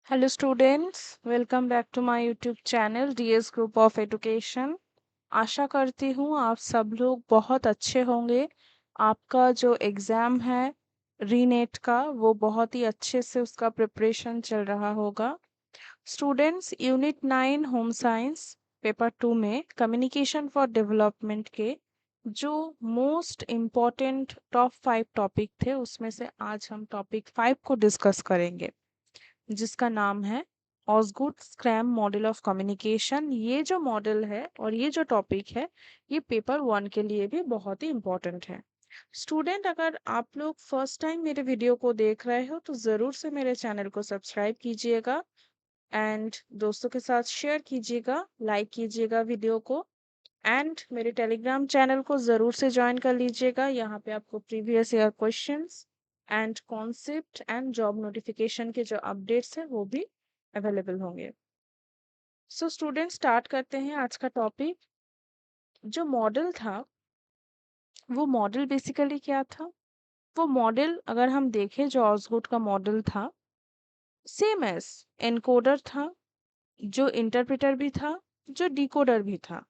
Hello students, welcome back to my YouTube channel DS group of education. आशा करती हूँ आप सब लोग बहुत अच्छे होंगे। आपका जो एग्ज़ाम है रीनेट का वो बहुत ही अच्छे से उसका प्रिपरेशन चल रहा होगा। Students, unit 9 home science paper 2 में कम्युनिकेशन फॉर डेवलपमेंट के जो मोस्ट इम्पॉर्टेंट टॉप 5 टॉपिक थे उसमें से आज हम टॉपिक 5 को डिस्कस करेंगे, जिसका नाम है ऑसगुड स्क्रैम मॉडल ऑफ कम्युनिकेशन। ये जो मॉडल है और ये जो टॉपिक है ये पेपर 1 के लिए भी बहुत ही इम्पोर्टेंट है। स्टूडेंट, अगर आप लोग फर्स्ट टाइम मेरे वीडियो को देख रहे हो तो ज़रूर से मेरे चैनल को सब्सक्राइब कीजिएगा एंड दोस्तों के साथ शेयर कीजिएगा, लाइक कीजिएगा वीडियो को एंड मेरे टेलीग्राम चैनल को ज़रूर से ज्वाइन कर लीजिएगा। यहाँ पे आपको previous year questions and concept and job notification के जो अपडेट्स हैं वो भी अवेलेबल होंगे। सो स्टूडेंट, स्टार्ट करते हैं आज का टॉपिक। जो मॉडल था वो मॉडल बेसिकली क्या था? वो मॉडल अगर हम देखें जो ऑसगुड का मॉडल था, सेम एज एनकोडर था, जो इंटरप्रेटर भी था, जो डिकोडर भी था।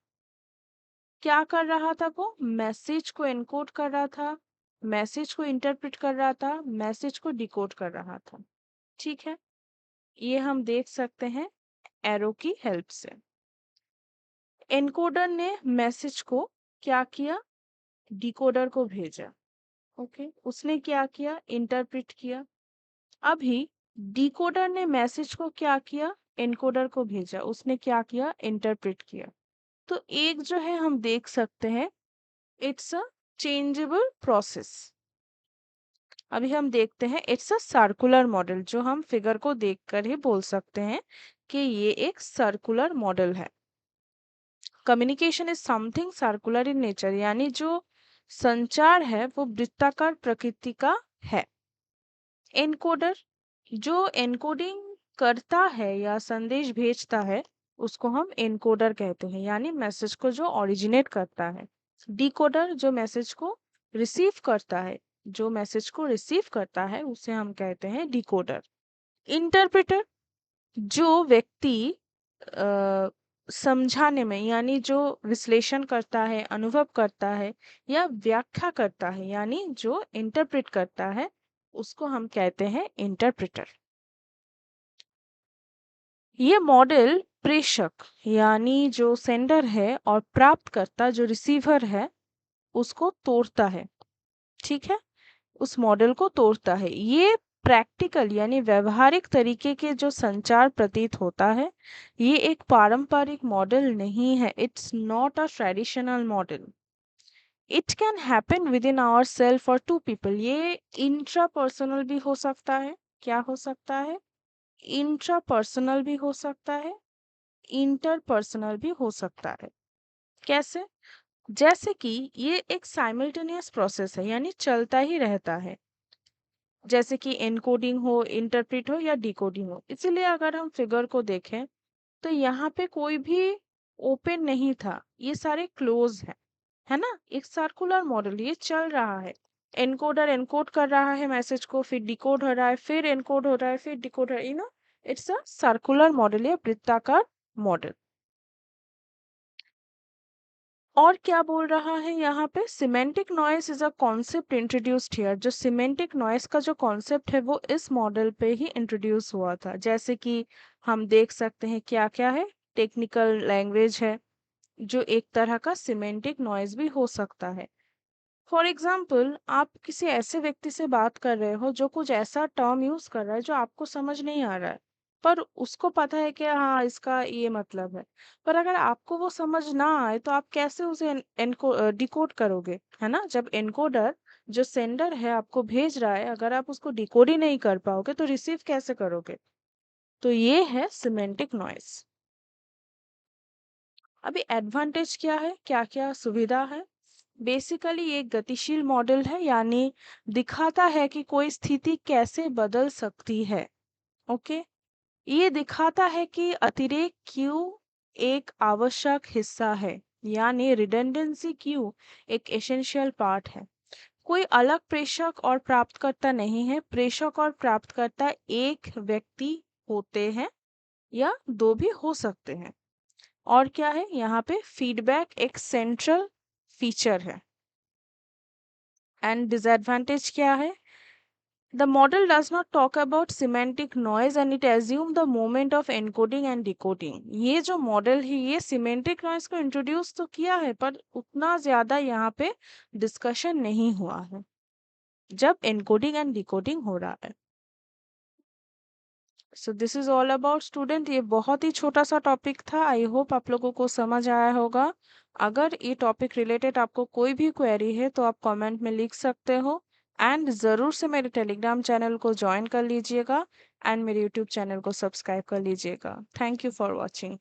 क्या कर रहा था? वो मैसेज को एनकोड कर रहा था, मैसेज को इंटरप्रेट कर रहा था, मैसेज को डिकोड कर रहा था। ठीक है, ये हम देख सकते हैं एरो की हेल्प से। एनकोडर ने मैसेज को क्या किया? डिकोडर को भेजा। ओके, उसने क्या किया? इंटरप्रेट किया। अभी डिकोडर ने मैसेज को क्या किया? एनकोडर को भेजा। उसने क्या किया? इंटरप्रेट किया। तो एक जो है हम देख सकते हैं इट्स अ चेंजेबल प्रोसेस। अभी हम देखते हैं इट्स अ सर्कुलर मॉडल, जो हम फिगर को देखकर ही बोल सकते हैं कि ये एक सर्कुलर मॉडल है। Communication is something circular in nature, यानी जो संचार है वो वृत्ताकार प्रकृति का है। एनकोडर जो एनकोडिंग करता है या संदेश भेजता है उसको हम एनकोडर कहते हैं, यानी मैसेज को जो ओरिजिनेट करता है। डिकोडर जो मैसेज को रिसीव करता है, जो मैसेज को रिसीव करता है उसे हम कहते हैं डिकोडर। इंटरप्रेटर जो व्यक्ति अ, समझाने में, यानी जो विश्लेषण करता है, अनुभव करता है या व्याख्या करता है, यानी जो इंटरप्रेट करता है उसको हम कहते हैं इंटरप्रेटर। ये मॉडल प्रेषक यानी जो सेंडर है और प्राप्तकर्ता जो रिसीवर है उसको तोड़ता है। ठीक है, उस मॉडल को तोड़ता है। ये प्रैक्टिकल यानी व्यवहारिक तरीके के जो संचार प्रतीत होता है, ये एक पारंपरिक मॉडल नहीं है। It's not a traditional model. It can happen within our self or to people. ये इंट्रापर्सनल भी हो सकता है। क्या हो सकता है? इंट्रापर्सनल भी हो सकता है, इंटरपर्सनल भी हो सकता है। कैसे? जैसे कि ये एक साइमल्टेनियस प्रोसेस है, यानी चलता ही रहता है, जैसे कि एनकोडिंग हो, इंटरप्रेट हो या डिकोडिंग हो। इसीलिए अगर हम फिगर को देखें तो यहाँ पे कोई भी ओपन नहीं था, ये सारे क्लोज है ना? एक सर्कुलर मॉडल ये चल रहा है। एनकोडर एनकोड कर रहा है मैसेज को, फिर डिकोड हो रहा है, फिर एनकोड हो रहा है, फिर डिकोड हो रहा है। इट्स अ सर्कुलर मॉडल या वृत्ताकार मॉडल। और क्या बोल रहा है यहाँ पे? Semantic noise is a concept introduced here. जो सिमेंटिक नॉइस का जो कॉन्सेप्ट है वो इस मॉडल पे ही इंट्रोड्यूस हुआ था। जैसे कि हम देख सकते हैं क्या क्या है। टेक्निकल लैंग्वेज है जो एक तरह का सिमेंटिक नॉइज भी हो सकता है। फॉर एग्जाम्पल, आप किसी ऐसे व्यक्ति से बात कर रहे हो जो कुछ ऐसा टर्म यूज कर रहा है जो आपको समझ नहीं आ रहा है, पर उसको पता है कि हाँ इसका ये मतलब है। पर अगर आपको वो समझ ना आए तो आप कैसे उसे डिकोड करोगे? है ना? जब एनकोडर जो सेंडर है आपको भेज रहा है, अगर आप उसको डिकोड ही नहीं कर पाओगे तो रिसीव कैसे करोगे? तो ये है सिमेंटिक नॉइस। अभी एडवांटेज क्या है, क्या क्या सुविधा है? बेसिकली ये एक गतिशील मॉडल है, यानी दिखाता है कि कोई स्थिति कैसे बदल सकती है। ओके, ये दिखाता है कि अतिरेक क्यों एक आवश्यक हिस्सा है, यानी रिडंडेंसी क्यों एक एसेंशियल पार्ट है। कोई अलग प्रेषक और प्राप्तकर्ता नहीं है। प्रेषक और प्राप्तकर्ता एक व्यक्ति होते हैं या 2 भी हो सकते हैं। और क्या है यहाँ पे फीडबैक एक सेंट्रल फीचर है। एंड डिसएडवांटेज क्या है? The model does not talk about semantic noise and it assume the moment of encoding and decoding. ये जो मॉडल है ये सिमेंटिक नॉइज को इंट्रोड्यूस तो किया है पर उतना ज़्यादा यहाँ पे डिस्कशन नहीं हुआ है जब एनकोडिंग एंड डिकोडिंग हो रहा है। So this is all about student. ये बहुत ही छोटा सा टॉपिक था। आई होप आप लोगों को समझ आया होगा। अगर ये टॉपिक रिलेटेड आपको कोई भी क्वेरी है तो आप कमेंट में लिख सकते हो। एंड ज़रूर से मेरे टेलीग्राम चैनल को ज्वाइन कर लीजिएगा एंड मेरे यूट्यूब चैनल को सब्सक्राइब कर लीजिएगा। Thank you for watching.